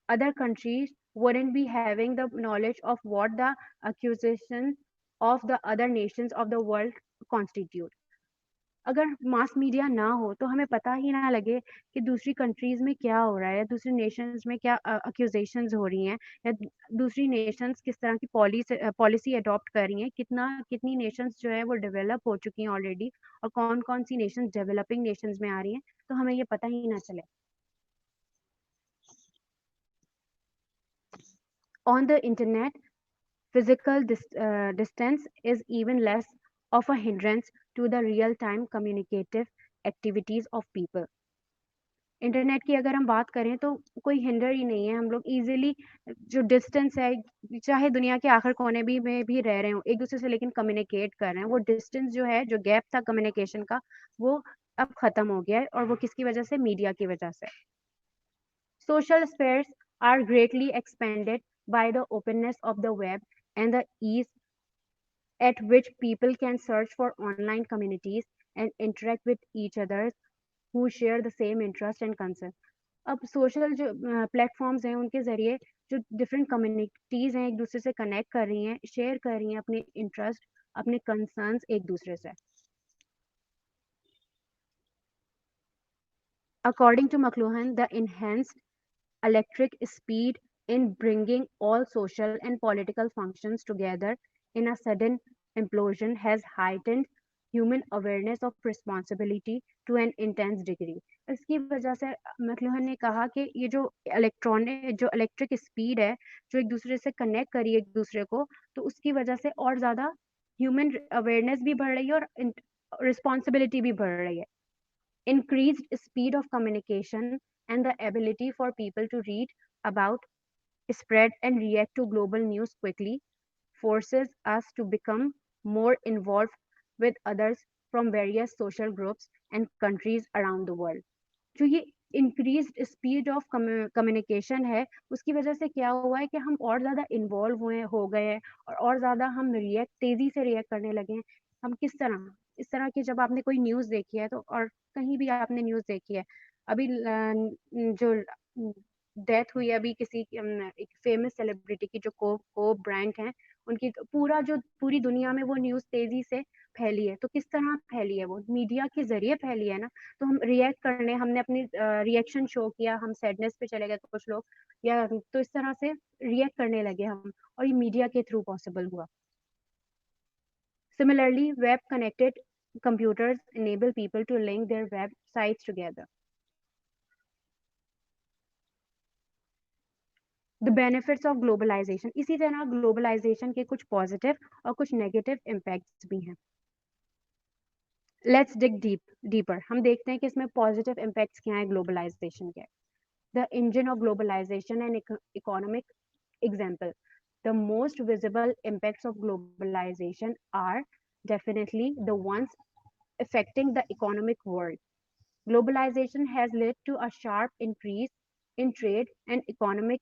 other countries wouldn't be having the knowledge of what the accusations of the other nations of the world constitute. अगर mass media ना हो तो हमें पता ही ना लगे कि दूसरी कंट्रीज में क्या हो रहा है या दूसरी नेशंस में क्या अक्यूजेशंस हो रही हैं या दूसरी नेशंस किस तरह की पॉलिसी अडॉप्ट कर रही हैं, कितनी नेशंस जो है वो डेवलप हो चुकी हैं ऑलरेडी और कौन कौन सी नेशंस डेवलपिंग नेशंस में आ रही हैं, तो हमें ये पता ही ना चले. On the internet, physical distance is even less of a hindrance to the real-time communicative activities of people. Internet की अगर हम बात करें तो कोई हिंडर ही नहीं है. हम लोग इजीली जो डिस्टेंस है, चाहे दुनिया के आखिर कोने भी में भी रह रहे हो एक दूसरे से, लेकिन कम्युनिकेट कर रहे हैं. वो डिस्टेंस जो है, जो गैप था कम्युनिकेशन का, वो अब खत्म हो गया है और वो किसकी वजह से? मीडिया की वजह से. Social spheres are greatly expanded by the openness of the web and the ease at which people can search for online communities and interact with each other who share the same interest and concern. अब social जो platforms हैं उनके ज़रिए जो different communities हैं एक दूसरे से कनेक्ट कर रही हैं, शेयर कर रही हैं अपने इंटरेस्ट, अपने कंसर्न्स एक दूसरे से. According to McLuhan, the enhanced electric speed in bringing all social and political functions together in a sudden implosion has heightened human awareness of responsibility to an intense degree. इसकी वजह से McLuhan ने कहा कि ये जो इलेक्ट्रिक स्पीड है, जो एक दूसरे से कनेक्ट करी एक दूसरे को, तो उसकी वजह से और ज़्यादा ह्यूमन अवेयरनेस भी बढ़ रही है और रिस्पॉन्सिबिलिटी भी बढ़ रही है. Increased speed of communication and the ability for people to read about, spread, and react to global news quickly forces us to become more involved with others from various social groups and countries around the world. जो ये increased speed of communication है, उसकी वजह से क्या हुआ है कि हम और ज़्यादा इन्वॉल्व हुए हो गए हैं और ज़्यादा हम तेज़ी से रिएक्ट करने लगे हैं. हम किस तरह? इस तरह की जब आपने कोई न्यूज़ देखी है तो, और कहीं भी आपने न्यूज़ देखी है, अभी जो डेथ हुई है अभी किसी एक फेमस सेलिब्रिटी की, जो कोब ब्रायंट हैं, उनकी तो पूरी दुनिया में वो न्यूज़ तेज़ी से फैली है. तो किस तरह फैली है? वो मीडिया के ज़रिए फैली है ना. तो हम रिएक्ट करने, हमने अपनी रिएक्शन शो किया, हम सैडनेस पे चले गए कुछ लोग, या तो इस तरह से रिएक्ट करने लगे हम, और ये मीडिया के थ्रू पॉसिबल हुआ. Similarly, web connected computers enable people to link their websites together. The benefits of globalization. इसी तरह ग्लोबलाइजेशन के कुछ पॉजिटिव और कुछ नेगेटिव इम्पैक्ट्स भी हैं. Let's dig deeper. हम देखते हैं कि इसमें पॉजिटिव इम्पैक्ट्स क्या हैं ग्लोबलाइजेशन के. The engine of globalization and economic example. The most visible impacts of globalization are definitely the ones affecting the economic world. Globalization has led to a sharp increase in trade and economic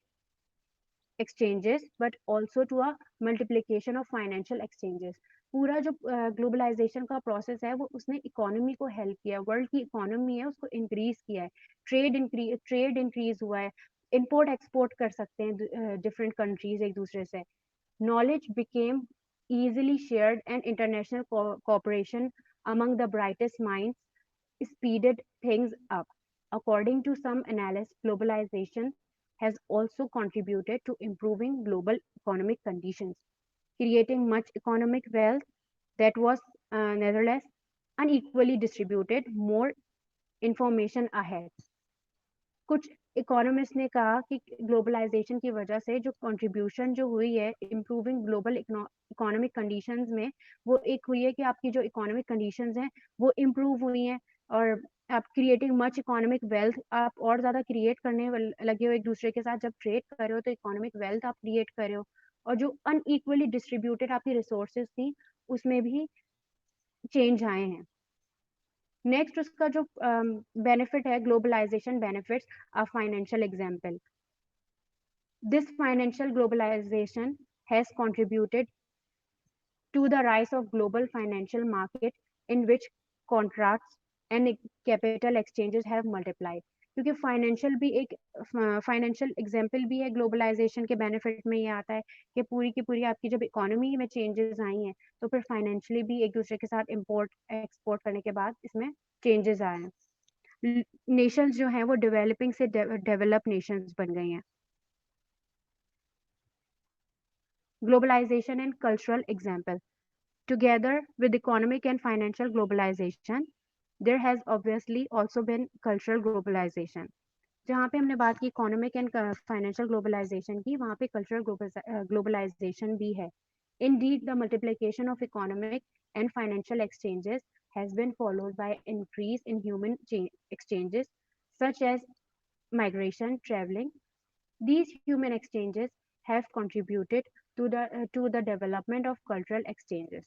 exchanges, but also to a multiplication of financial exchanges. पूरा जो globalisation का process है वो उसने economy को help किया है, world की इकोनॉमी है उसको इंक्रीज किया है, ट्रेड इंक्रीज हुआ है, इंपोर्ट एक्सपोर्ट कर सकते हैं डिफरेंट कंट्रीज एक दूसरे से. Knowledge became easily shared and international cooperation among the brightest minds speeded things up. According to some analysts, globalization has also contributed to improving global economic conditions. creating much economic wealth that was nevertheless unequally distributed. More information ahead. कुछ economist ने कहा कि globalisation की वजह से जो contribution जो हुई है इम्प्रूविंग ग्लोबल इकोनॉमिक कंडीशंस में, वो एक हुई है कि आपकी जो इकोनॉमिक कंडीशंस हैं वो इम्प्रूव हुई हैं, और आप क्रिएटिंग मच इकोनॉमिक वेल्थ, आप और ज़्यादा क्रिएट करने लगे हो एक दूसरे के साथ। जब ट्रेड कर रहे हो तो इकोनॉमिक वेल्थ आप क्रिएट कर रहे हो, और जो अनइक्वली डिस्ट्रीब्यूटेड आपकी रिसोर्सेज थी उसमें भी चेंज आए हैं। नेक्स्ट उसका जो बेनिफिट है, globalisation benefits, a financial example. This financial globalisation has contributed to the rise of global financial market in which contracts and capital exchanges have multiplied। क्योंकि फाइनेंशियल भी एक फाइनेंशियल एग्जांपल भी है, ग्लोबलाइजेशन के benefit में ये आता है कि पूरी की पूरी आपकी जब इकोनॉमी में चेंजेस आई हैं तो फिर फाइनेंशियली भी एक दूसरे के साथ इंपोर्ट एक्सपोर्ट करने के बाद इसमें चेंजेस आए हैं। नेशंस जो हैं वो डेवलपिंग से डेवलप नेशंस बन गई हैं। Globalisation and cultural example. Together with economic and financial globalization, there has obviously also been cultural globalization। जहाँ पे हमने बात की इकोनॉमिक एंड फाइनेंशियल ग्लोबलाइजेशन की, वहाँ पे कल्चरल ग्लोबलाइजेशन भी है। Indeed, the multiplication of economic and financial exchanges has been followed by increase in human exchanges such as migration, traveling. These human exchanges have contributed to the development of cultural exchanges।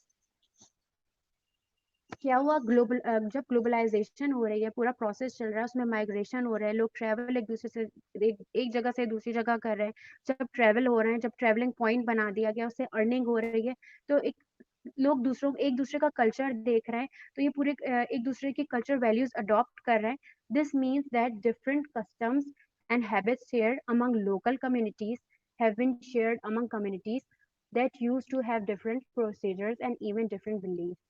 क्या हुआ, जब globalisation हो रही है, पूरा process चल रहा है, उसमें माइग्रेशन हो रहा है, लोग ट्रैवल एक दूसरे से एक जगह से दूसरी जगह कर रहे हैं। जब ट्रैवल हो रहे हैं, जब ट्रैवलिंग पॉइंट बना दिया गया, उससे अर्निंग हो रही है, तो लोग एक दूसरे का कल्चर देख रहे हैं, तो ये पूरे एक दूसरे के कल्चर वैल्यूज अडॉप्ट कर रहे हैं। This means that different customs and habits shared among local communities have been shared among communities that used to have different procedures and even different beliefs।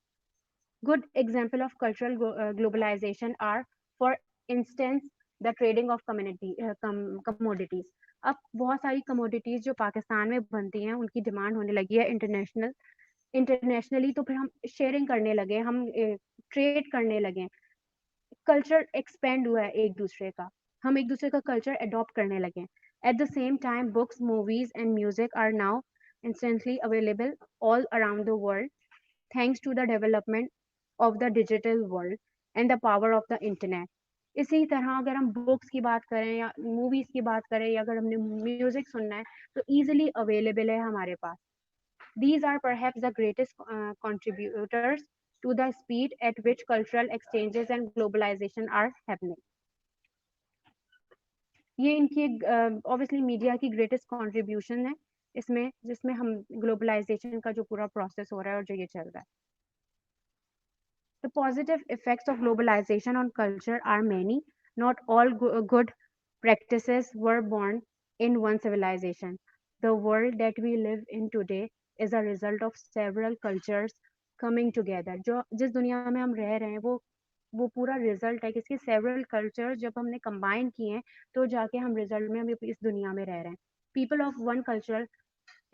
Good example of cultural globalization are, for instance, the trading of commodities। अब बहुत सारी commodities जो पाकिस्तान में बनती हैं उनकी demand होने लगी है इंटरनेशनली, तो फिर हम शेयरिंग करने लगे, हम ट्रेड करने लगे, कल्चर एक्सपेंड हुआ है एक दूसरे का, हम एक दूसरे का कल्चर अडॉप्ट करने लगे। At the same time books, movies and music are now instantly available all around the world thanks to the development of the digital world and the power of the internet। इसी तरह अगर हम books की बात करें या movies की बात करें या अगर हमने म्यूजिक सुनना है तो easily अवेलेबल है हमारे पास। These are perhaps the greatest contributors to the speed at which cultural exchanges and globalization are happening। ये इनकी ऑब्वियसली मीडिया की ग्रेटेस्ट कंट्रीब्यूशन है इसमें, जिसमें हम ग्लोबलाइजेशन का जो पूरा प्रोसेस हो रहा है और जो ये चल रहा है। The positive effects of globalization on culture are many. Not all good practices were born in one civilization। The world that we live in today is a result of several cultures coming together। जो जिस दुनिया में हम रह रहे हैं वो पूरा रिजल्ट है किसके, सेवरल कल्चर जब हमने कंबाइन किए हैं तो जाके हम रिजल्ट में हम इस दुनिया में रह रहे हैं। People of one culture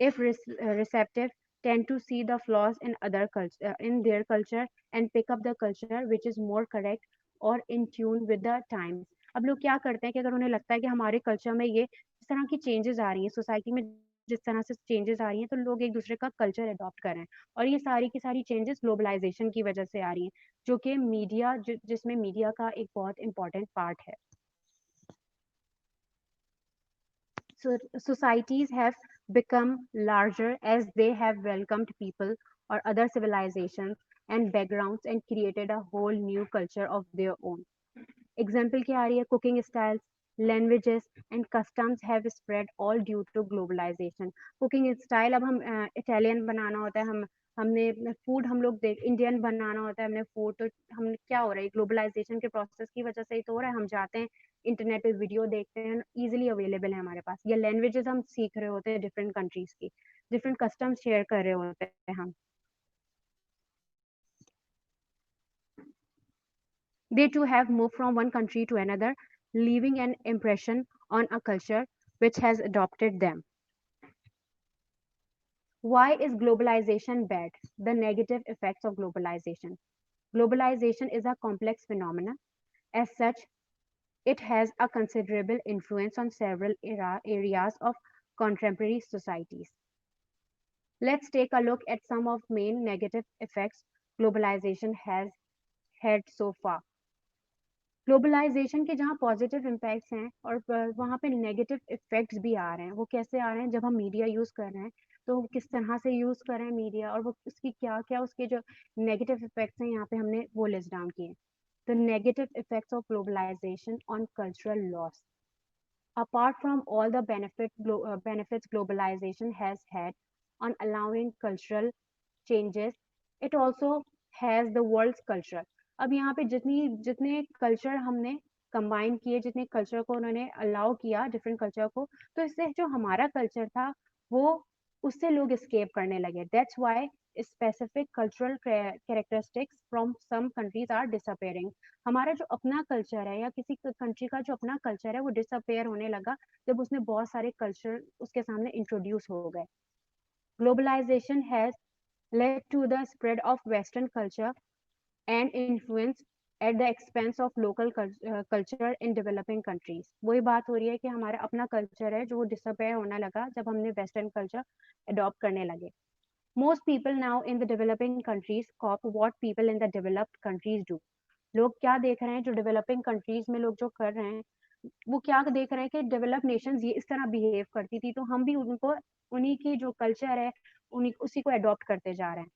if receptive tend to see the flaws in other culture in their culture and pick up the culture which is more correct or in tune with the times। अब लोग क्या करते हैं कि अगर उन्हें लगता है कि हमारे कल्चर में ये इस तरह की चेंजेस आ रही हैं, सोसाइटी में जिस तरह से चेंजेस आ रही हैं, तो लोग एक दूसरे का कल्चर अडॉप्ट कर रहे हैं, और ये सारी की सारी चेंजेस ग्लोबलाइजेशन की वजह से आ रही हैं, जो कि मीडिया जिसमें मीडिया का एक बहुत इंपॉर्टेंट पार्ट है। So societies have become larger as they have welcomed people or other civilizations and backgrounds and created a whole new culture of their own। Example क्या आ रही है, cooking styles, languages and customs have spread all due to globalization। cooking style, अब हम Italian बनाना होता है, हमने food हम लोग देख इंडियन बनाना होता है हमने फूड, तो हम क्या हो रहा है ग्लोबलाइजेशन के प्रोसेस की वजह से ही तो हो रहा है। हम जाते हैं इंटरनेट पे वीडियो देखते हैं, इजीली अवेलेबल है हमारे पास, या लैंग्वेजेस हम सीख रहे होते हैं डिफरेंट कंट्रीज की, डिफरेंट कस्टम्स शेयर कर रहे होते हैं हम। They too have moved from one country to another, leaving an impression on a culture which has adopted them। Why is globalization bad? The negative effects of globalization. Globalization is a complex phenomenon. As such, it has a considerable influence on several areas of contemporary societies. Let's take a look at some of main negative effects globalization has had so far. Globalisation के जहाँ positive impacts हैं और वहाँ पे negative effects भी आ रहे हैं, वो कैसे आ रहे हैं? जब हम मीडिया यूज़ कर रहे हैं तो किस तरह से यूज़ कर रहे हैं मीडिया, और वो उसकी क्या क्या उसके जो नेगेटिव इफेक्ट्स हैं यहाँ पे हमने वो लिस्ट डाउन किए. The negative effects of globalization on cultural loss. Apart from all the benefits globalization has had on allowing cultural changes, it also has the world's culture. अब यहाँ पे जितने कल्चर हमने कंबाइन किए, जितने कल्चर को उन्होंने अलाउ किया, डिफरेंट कल्चर को, तो इससे जो हमारा कल्चर था वो उससे लोग स्केप करने लगे. That's why specific cultural characteristics from some countries are disappearing. हमारा जो अपना कल्चर है या किसी कंट्री का जो अपना कल्चर है वो डिसअपेयर होने लगा जब उसने बहुत सारे कल्चर उसके सामने इंट्रोड्यूस हो गए. Globalisation has led to the spread of Western culture and influence at the expense of local culture in developing countries. वही बात हो रही है कि हमारा अपना कल्चर है जो वो डिसअपेयर होने लगा जब हमने वेस्टर्न कल्चर अडॉप्ट करने लगे. Most people now in the developing countries copy what people in the developed countries do. लोग क्या देख रहे हैं, जो डेवलपिंग कंट्रीज में लोग जो कर रहे हैं वो क्या देख रहे हैं कि डेवलप नेशंस ये इस तरह बिहेव करती थी, तो हम भी उनको उन्हीं की जो कल्चर है उन्हीं उसी को अडॉप्ट करते जा रहे हैं.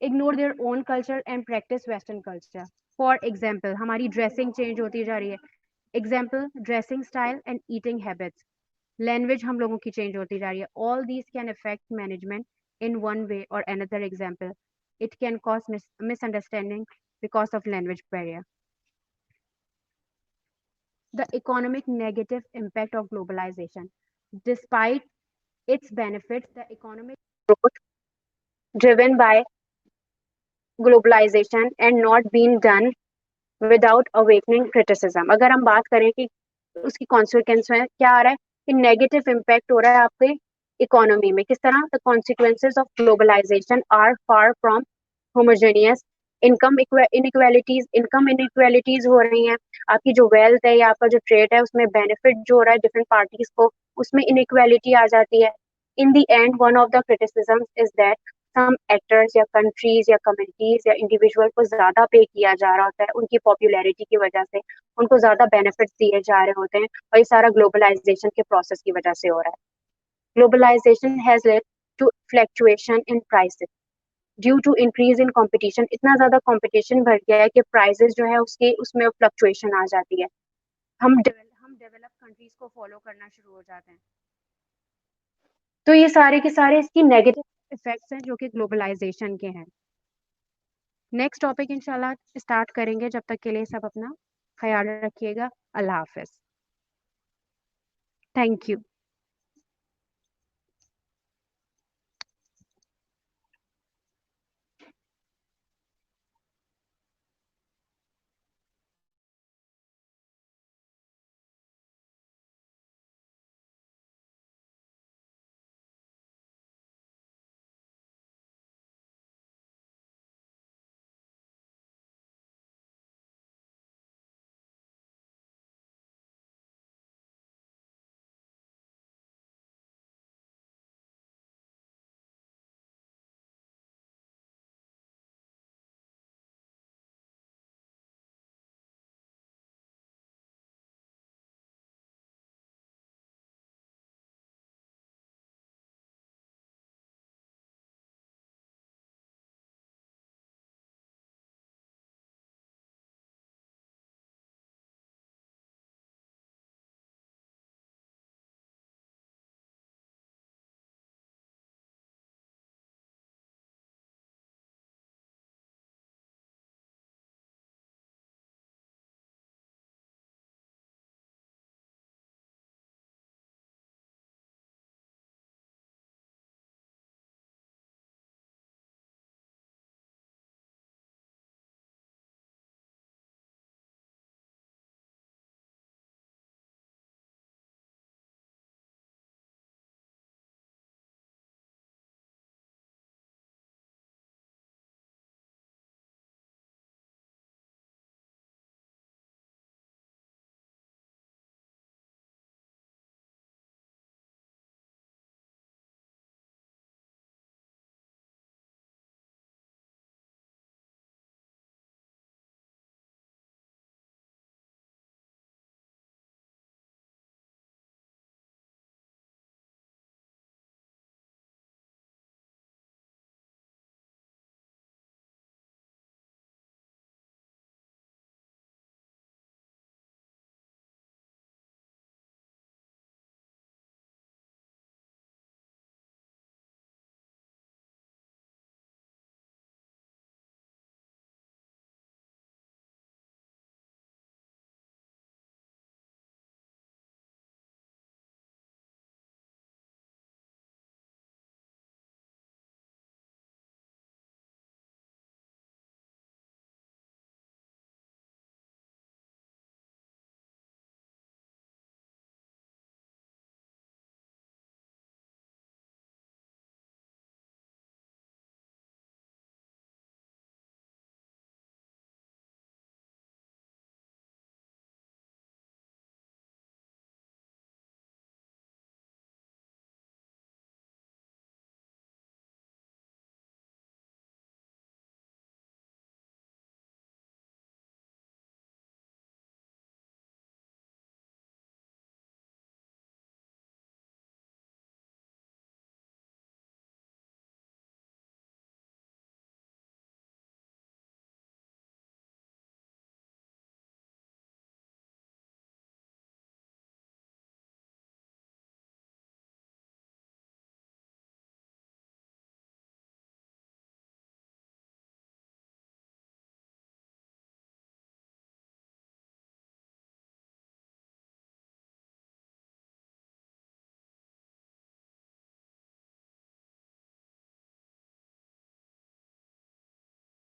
Ignore their own culture and practice western culture. For example हमारी ड्रेसिंग चेंज होती जा रही है. Example dressing style and eating habits. Language हम लोगों की चेंज होती जा रही है. All these can affect management in one way or another. Example, it can cause misunderstanding because of language barrier. The economic negative impact of globalization. Despite its benefits, the economic growth driven by globalization and not being done without awakening criticism. अगर हम बात करें कि उसकी consequence में क्या आ रहा है कि नेगेटिव इम्पैक्ट हो रहा है आपके इकोनॉमी में, किस तरह? The consequences of globalisation are far from homogeneous. Income inequalities हो रही हैं. आपकी जो वेल्थ है या आपका जो ट्रेड है उसमें बेनिफिट जो हो रहा है डिफरेंट पार्टीज को, उसमें इनइक्वालिटी आ जाती है. In the end one of the criticism is that some actors या कंट्रीज या कम्युनिटीज या इंडिविजुअल को ज्यादा पे किया जा रहा होता है उनकी पॉपुलैरिटी की वजह से, उनको ज्यादा बेनिफिट्स दिए जा रहे होते हैं, और ये सारा ग्लोबलाइजेशन के प्रोसेस की वजह से हो रहा है. Globalisation has led to fluctuation in prices due to increase in competition. इतना ज्यादा कंपटीशन बढ़ गया है कि प्राइसेस जो है उसके उसमें फ्लक्चुएशन आ जाती है. हम डेवलप कंट्रीज को फॉलो करना शुरू हो जाते हैं. तो ये सारे के सारे इसकी नेगेटिव इफेक्ट्स हैं जो कि ग्लोबलाइजेशन के हैं. नेक्स्ट टॉपिक इंशाल्लाह स्टार्ट करेंगे. जब तक के लिए सब अपना ख्याल रखिएगा. अल्लाह हाफिज. Thank you.